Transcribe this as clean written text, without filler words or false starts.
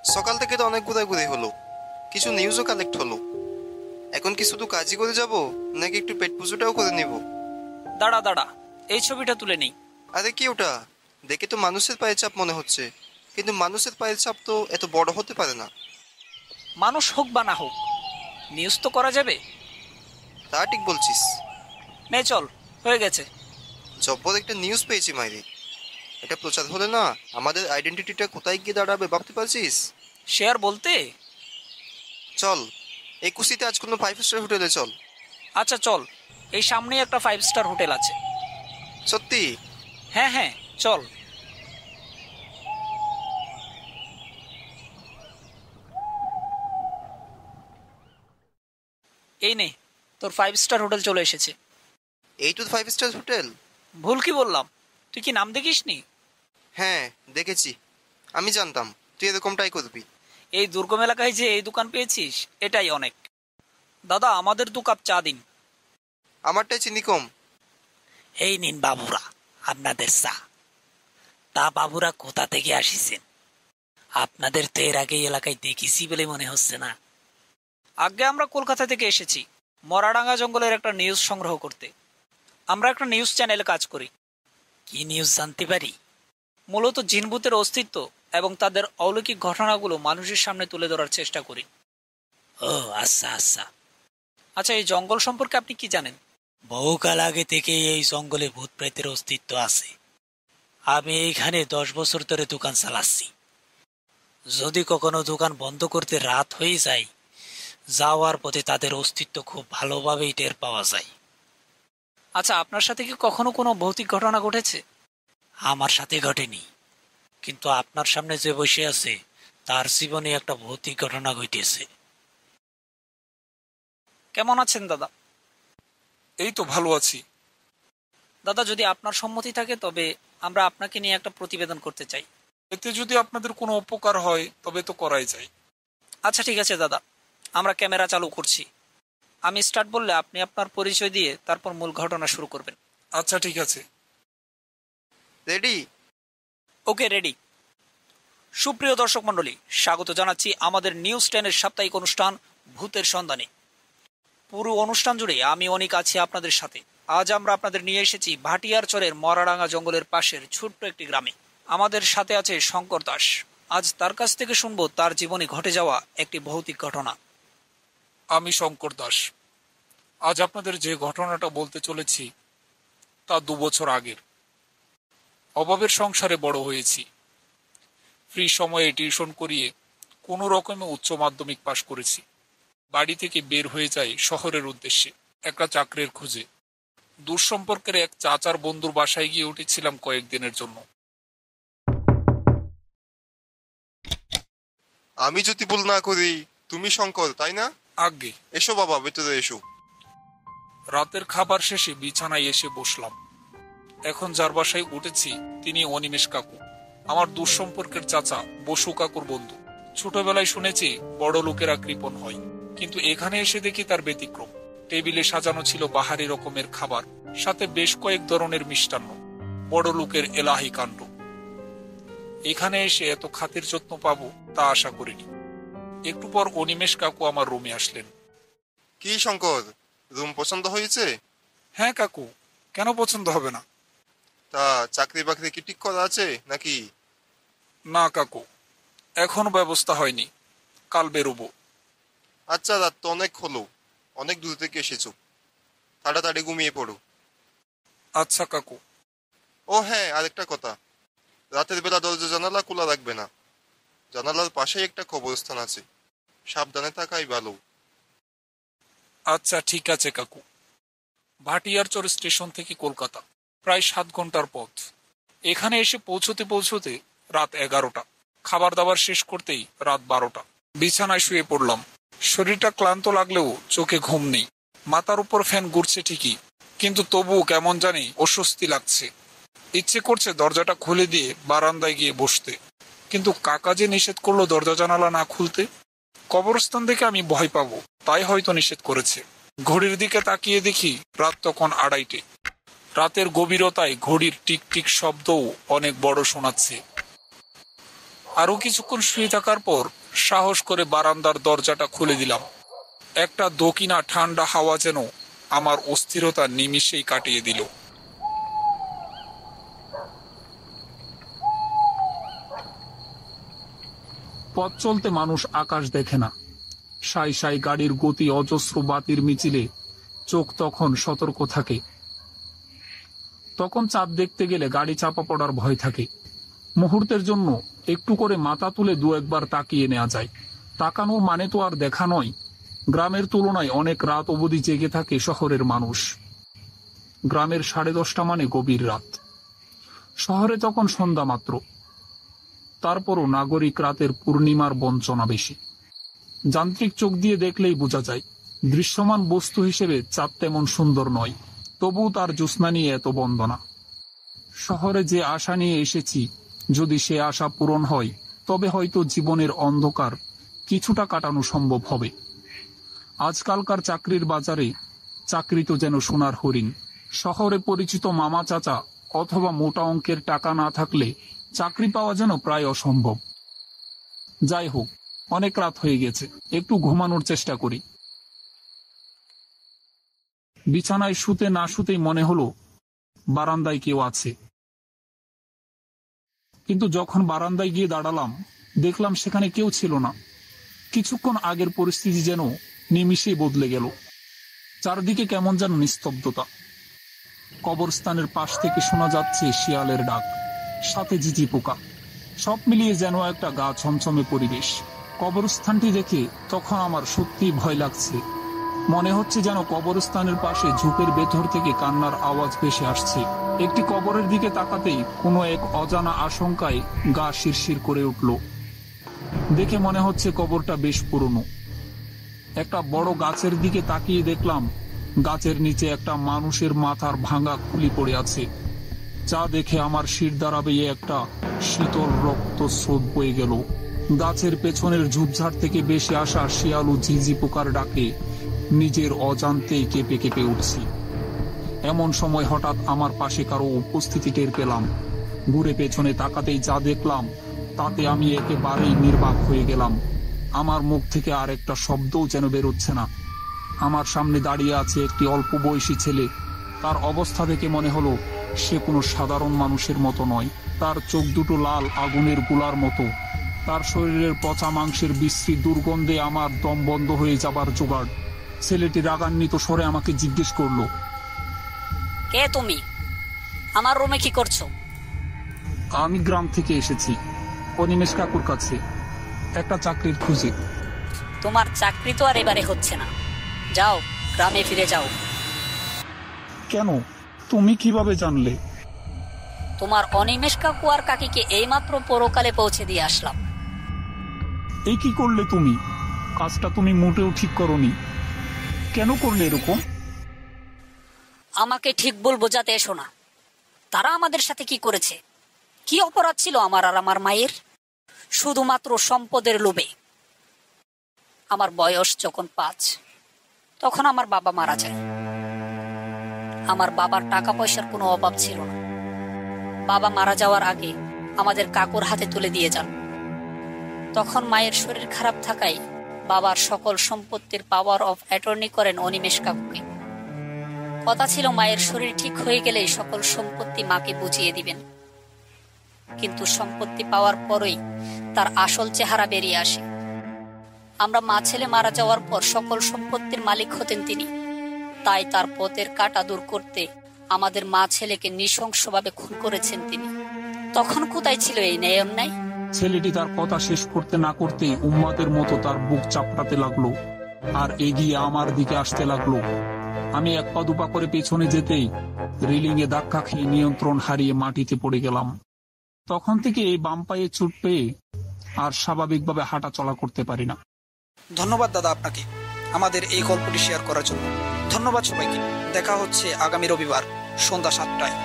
সকাল থেকে তো অনেক ঘোরাঘুরি হলো, কিছু নিউজও কালেক্ট হলো। এখন কি শুধু কাজই করে যাব, নাকি একটু পেট পুজোটাও করে নিব? দাঁড়া দাঁড়া, এই ছবিটা তুলে নেই। আরে কি ওটা? দেখে তো মানুষের পায়ের ছাপ মনে হচ্ছে, কিন্তু মানুষের পায়ের ছাপ তো এত বড় হতে পারে না। মানুষ হোক বা না হোক, নিউজ তো করা যাবে। তা ঠিক বলছিস। নে চল, হয়ে গেছে। জব্বর একটা নিউজ পেয়েছি মাইরি। এটা প্রচার হলে না, আমাদের আইডেন্টিটিটা কোথায় গিয়ে দাঁড়াবে ভাবতে পারছিস? শেয়ার বলতে? চল, এই কুশিতে আজ কোনো 5 স্টার হোটেলে চল। আচ্ছা চল, এই সামনেই একটা 5 স্টার হোটেল আছে। সত্যি? হ্যাঁ হ্যাঁ, চল। এই নে, তোর 5 স্টার হোটেল চলে এসেছে। এই তো 5 স্টার হোটেল? ভুল কি বললাম? তুই কি নাম দেখিসনি? হ্যাঁ, দেখেছি। আমি জানতাম তুই এরকমটাই করবি। এই দুর্গম এলাকায় যে এই দোকান পেয়েছিস, এটাই অনেক। দাদা, আমাদের 2 কাপ চা দিন। আমারটাই চিনি কম। এই নিন বাবুরা, আপনাদের চা। তা বাবুরা কোথা থেকে আসিছেন? আপনাদের তো এর আগে এলাকায় দেখেছি বলে মনে হচ্ছে না। আগে আমরা কলকাতা থেকে এসেছি, মরাডাঙ্গা জঙ্গলের একটা নিউজ সংগ্রহ করতে। আমরা একটা নিউজ চ্যানেলে কাজ করি। কি নিউজ জানতে পারি? মূলত জিনভূতের অস্তিত্ব এবং তাদের অলৌকিক ঘটনাগুলো মানুষের সামনে তুলে ধরার চেষ্টা করি। ও আচ্ছা আচ্ছা। আচ্ছা, এই জঙ্গল সম্পর্কে আপনি কি জানেন? বহুকাল আগে থেকে এই জঙ্গলে ভূত প্রেতের অস্তিত্ব আছে। আমি এইখানে 10 বছর ধরে দোকান চালাচ্ছি। যদি কখনো দোকান বন্ধ করতে রাত হয়ে যায়, যাওয়ার পথে তাদের অস্তিত্ব খুব ভালোভাবেই টের পাওয়া যায়। আচ্ছা, আপনার সাথে কি কখনো কোনো ভৌতিক ঘটনা ঘটেছে? আমার সাথে ঘটেনি, কিন্তু আপনার সামনে যে বসে আছে তার জীবনে একটা ভৌতিক ঘটনা ঘটেছে। কেমন আছেন দাদা? এই তো ভালো আছি। দাদা, যদি আপনার সম্মতি থাকে তবে আমরা আপনাকে নিয়ে একটা প্রতিবেদন করতে চাই। এতে যদি আপনাদের কোনো উপকার হয় তবে তো করাই যায়। আচ্ছা ঠিক আছে দাদা, আমরা ক্যামেরা চালু করছি। আমি স্টার্ট বললে আপনি আপনার পরিচয় দিয়ে তারপর মূল ঘটনা শুরু করবেন। আচ্ছা ঠিক আছে। রেডি? ওকে, রেডি। সুপ্রিয় দর্শক মণ্ডলী, স্বাগত জানাচ্ছি আমাদের নিউজ 10-এর সাপ্তাহিক অনুষ্ঠান ভূতের সন্ধানে। পুরো অনুষ্ঠান জুড়ে আমি অনেক আছি আপনাদের সাথে। আজ আমরা আপনাদের নিয়ে এসেছি ভাটিয়ার চরের মরাডাঙ্গা জঙ্গলের পাশের ছোট্ট একটি গ্রামে। আমাদের সাথে আছে শঙ্কর দাস। আজ তার কাছ থেকে শুনবো তার জীবনে ঘটে যাওয়া একটি ভৌতিক ঘটনা। আমি শঙ্কর দাস। আজ আপনাদের যে ঘটনাটা বলতে চলেছি তা 2 বছর আগের। অভাবের সংসারে বড় হয়েছি। ফ্রি সময়ে টিউশন করিয়ে কোনো রকমে উচ্চ মাধ্যমিক পাশ করেছি। বাড়ি থেকে বের হয়ে যাই শহরের উদ্দেশ্যে একটা চাকরির খোঁজে। দূর সম্পর্কের এক চাচার বন্ধুর বাসায় গিয়ে উঠেছিলাম কয়েকদিনের জন্য। আমি যদি ভুল না করি, তুমি শঙ্কর, তাই না? আগে এসো বাবা, ভেতরে এসো। রাতের খাবার শেষে বিছানায় এসে বসলাম। এখন যার বাসায় উঠেছি তিনি অনিমেষ কাকু, আমার দূর সম্পর্কের চাচা বসু কাকুর বন্ধু। ছোটবেলায় শুনেছি বড় লোকেরা কৃপণ হয়, কিন্তু এখানে এসে দেখি তার ব্যতিক্রম। টেবিলে সাজানো ছিল বাহারি রকমের খাবার, সাথে বেশ কয়েক ধরনের মিষ্টান্ন। বড় লোকের এলাহি কাণ্ড। এখানে এসে এত খাতির যত্ন পাবো তা আশা করিনি। একটু পর অনিমেষ কাকু আমার রুমে আসলেন। কি শঙ্কর, রুম পছন্দ হয়েছে? হ্যাঁ কাকু, কেন পছন্দ হবে না? তা চাকরি বাকরি কি ঠিক করা আছে নাকি? না কাকু, এখনো ব্যবস্থা হয়নি, কাল বেরোবো। আচ্ছা, রাত তো অনেক হলো, অনেক দূর থেকে এসেছো, তাড়াতাড়ি ঘুমিয়ে পড়ো। আচ্ছা কাকু। ও হ্যাঁ, আরেকটা কথা, রাতের বেলা দরজা জানালা খোলা রাখবে না। জানালার পাশেই একটা কবরস্থান আছে, সাবধানে থাকাই ভালো। আচ্ছা ঠিক আছে কাকু। ভাটিয়ারচর স্টেশন থেকে কলকাতা প্রায় 7 ঘন্টার পথ। এখানে এসে পৌঁছতে পৌঁছতে রাত 11টা। খাবার দাবার শেষ করতেই রাত 12টা। বিছানায় শুয়ে পড়লাম। শরীরটা ক্লান্ত লাগলেও চোখে ঘুম নেই। মাথার উপর ফ্যান ঘুরছে ঠিকই, কিন্তু তবুও কেমন জানি অস্বস্তি লাগছে। ইচ্ছে করছে দরজাটা খুলে দিয়ে বারান্দায় গিয়ে বসতে, কিন্তু কাকা যে নিষেধ করলো দরজা জানালা না খুলতে। কবরস্থান দেখে আমি ভয় পাবো তাই হয়তো নিষেধ করেছে। ঘড়ির দিকে তাকিয়ে দেখি রাত তখন 2:30। রাতের গভীরতায় ঘড়ির টিক টিক শব্দও অনেক বড় শোনাচ্ছে। আরো কিছুক্ষণ শুয়ে থাকার পর সাহস করে বারান্দার দরজাটা খুলে দিলাম। একটা দকিনা ঠান্ডা হাওয়া যেন আমার অস্থিরতা নিমিষেই কাটিয়ে দিল। পথ চলতে মানুষ আকাশ দেখে না। সাই সাই গাড়ির গতি, অজস্র বাতির মিছিলে চোখ তখন সতর্ক থাকে। তখন চাঁদ দেখতে গেলে গাড়ি চাপা পড়ার ভয় থাকে। মুহূর্তের জন্য একটু করে মাথা তুলে দু একবার তাকিয়ে নেওয়া যায়। তাকানো মানে তো আর দেখা নয়। গ্রামের তুলনায় অনেক রাত অবধি জেগে থাকে শহরের মানুষ। গ্রামের 10:30 মানে গভীর রাত। শহরে তখন সন্ধ্যা মাত্র। তারপরও নাগরিক রাতের পূর্ণিমার বঞ্চনা বেশি। যান্ত্রিক চোখ দিয়ে দেখলেই বোঝা যায়, দৃশ্যমান বস্তু হিসেবে চাঁদ তেমন সুন্দর নয়, তবু তার জ্যোৎস্না নিয়ে এত বন্দনা। শহরে যে আশা নিয়ে এসেছি, যদি সে আশা পূরণ হয় তবে হয়তো জীবনের অন্ধকার কিছুটা কাটানো সম্ভব হবে। আজকালকার চাকরির বাজারে চাকরি তো যেন সোনার হরিণ। শহরে পরিচিত মামা চাচা অথবা মোটা অঙ্কের টাকা না থাকলে চাকরি পাওয়া যেন প্রায় অসম্ভব। যাই হোক, অনেক রাত হয়ে গেছে, একটু ঘুমানোর চেষ্টা করি। বিছানায় শুতে না শুতেই মনে হলো বারান্দায় কেউ আছে। কিন্তু যখন বারান্দায় গিয়ে দাঁড়ালাম, দেখলাম সেখানে কেউ ছিল না। কিছুক্ষণ আগের পরিস্থিতি যেন নিমিষেই বদলে গেল। চারদিকে কেমন যেন নিস্তব্ধতা। কবরস্থানের পাশ থেকে শোনা যাচ্ছে শিয়ালের ডাক, সাথে ঝিঝি পোকা। সব মিলিয়ে যেন একটা গা ছমছমে পরিবেশ। কবরস্থানটি দেখে তখন আমার সত্যি ভয় লাগছে। মনে হচ্ছে যেন কবরস্থানের পাশে ঝোপের ভেতর থেকে কান্নার আওয়াজ ভেসে আসছে। একটি কবরের দিকে তাকাতেই কোনো এক অজানা আশঙ্কায় গা শিরশির করে উঠল। দেখে মনে হচ্ছে কবরটা বেশ পুরনো। একটা বড় গাছের দিকে তাকিয়ে দেখলাম গাছের নিচে একটা মানুষের মাথার ভাঙা খুলি পড়ে আছে। যা দেখে আমার শির দ্বারা বেয়ে একটা শীতল রক্ত স্রোত বয়ে গেল। গাছের পেছনের ঝোপঝাড় থেকে বেশি আসা শিয়াল ও ঝিঝি পোকার ডাকে নিজের অজান্তেই কেঁপে কেঁপে উঠছি। এমন সময় হঠাৎ আমার পাশে কারো উপস্থিতি টের পেলাম। ঘুরে পেছনে তাকাতেই যা দেখলাম তাতে আমি একেবারেই নির্বাক হয়ে গেলাম। আমার মুখ থেকে আর একটা শব্দও যেন বেরোচ্ছে না। আমার সামনে দাঁড়িয়ে আছে একটি অল্প বয়সী ছেলে। তার অবস্থা দেখে মনে হলো সে কোনো সাধারণ মানুষের মতো নয়। তার চোখ দুটো লাল আগুনের গোলার মতো। তার শরীরের পচা মাংসের বিশ্রী দুর্গন্ধে আমার দম বন্ধ হয়ে যাবার জোগাড়। ছেলেটি রাগান্বিত স্বরে আমাকে জিজ্ঞেস করলো, কে তুমি? আমার রুমে কি করছো? আমি গ্রাম থেকে এসেছি, অনিমেষ কাকুর কাছে একটা চাকরির খুঁজে। তোমার চাকরি তো আর এবারে হচ্ছে না, যাও গ্রামে ফিরে যাও। কেন? তুমি কিভাবে জানলে? তোমার অনিমেষ কাকু আর কাকিকে এইমাত্র পরকালে পৌঁছে দিয়ে আসলাম। এই কি করলে তুমি? কাজটা তুমি মোটেও ঠিক করনি। কেন করলে এরকম? আমাকে ঠিক ভুল বোঝাতে এসো না। তারা আমাদের সাথে কি করেছে? কি অপরাধ ছিল আমার আর আমার মায়ের? শুধুমাত্র সম্পদের লোভে। আমার বয়স যখন 5, তখন আমার বাবা মারা যায়। আমার বাবার টাকা পয়সার কোনো অভাব ছিল না। বাবা মারা যাওয়ার আগে আমাদের কাকুর হাতে তুলে দিয়ে যান। তখন মায়ের শরীর খারাপ থাকায় বাবার সকল সম্পত্তির পাওয়ার অফ অ্যাটর্নি করেন অনিমেষ কাকুকে। কথা ছিল মায়ের শরীর ঠিক হয়ে গেলেই সকল সম্পত্তি মাকে বুঝিয়ে দিবেন। কিন্তু সম্পত্তি পাওয়ার পরই তার আসল চেহারা বেরিয়ে আসে। আমরা মা ছেলে মারা যাওয়ার পর সকল সম্পত্তির মালিক হতেন তিনি। তাই তার পথের কাঁটা দূর করতে আমাদের মা ছেলেকে নৃশংসভাবে খুন করেছেন তিনি। তখন কোথায় ছিল এই ন্যায় অন্যায়? ছেলেটি তার কথা শেষ করতে না করতেই উম্মাদের মতো তার বুক চাপড়াতে লাগলো আর এগিয়ে আমার দিকে আসতে লাগলো। আমি এক পা দুপা করে পেছনে যেতেই রেলিং এ ধাক্কা খেয়ে নিয়ন্ত্রণ হারিয়ে মাটিতে পড়ে গেলাম। তখন থেকে এই বাম পায়ে চোট পেয়ে আর স্বাভাবিকভাবে হাঁটা চলা করতে পারি না। ধন্যবাদ দাদা আপনাকে আমাদের এই গল্পটি শেয়ার করার জন্য। ধন্যবাদ সবাইকে। দেখা হচ্ছে আগামী রবিবার সন্ধ্যা 7টায়।